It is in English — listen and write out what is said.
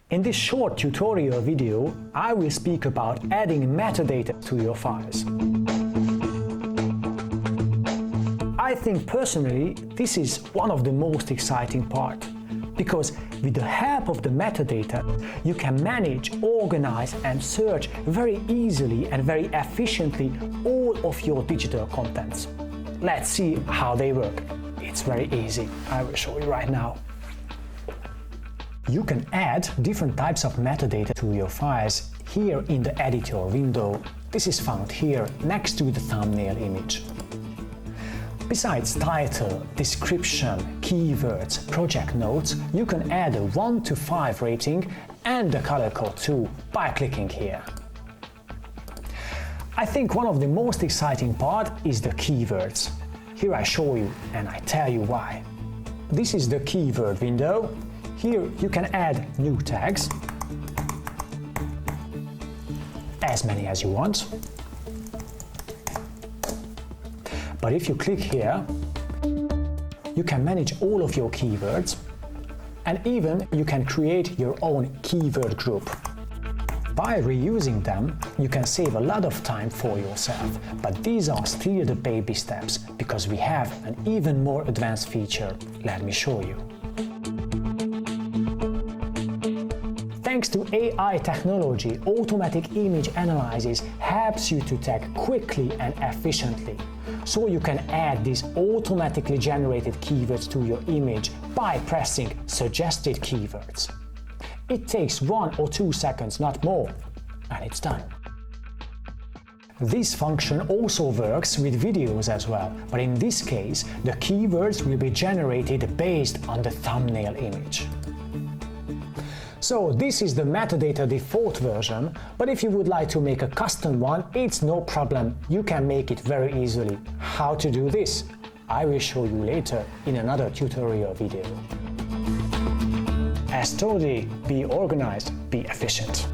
In this short tutorial video, I will speak about adding metadata to your files. I think personally this is one of the most exciting parts, because with the help of the metadata, you can manage, organize and search very easily and very efficiently all of your digital contents. Let's see how they work. It's very easy. I will show you right now. You can add different types of metadata to your files here in the editor window. This is found here next to the thumbnail image. Besides title, description, keywords, project notes, you can add a 1 to 5 rating and a color code too by clicking here. I think one of the most exciting part is the keywords. Here I show you and I tell you why. This is the keyword window. Here you can add new tags, as many as you want. But if you click here, you can manage all of your keywords, and even you can create your own keyword group. By reusing them, you can save a lot of time for yourself, but these are still the baby steps, because we have an even more advanced feature. Let me show you. Thanks to AI technology, automatic image analysis helps you to tag quickly and efficiently. So you can add these automatically generated keywords to your image by pressing Suggested Keywords. It takes 1 or 2 seconds, not more, and it's done. This function also works with videos as well, but in this case, the keywords will be generated based on the thumbnail image. So this is the metadata default version, but if you would like to make a custom one, it's no problem. You can make it very easily. How to do this? I will show you later in another tutorial video. Astodi, be organized, be efficient.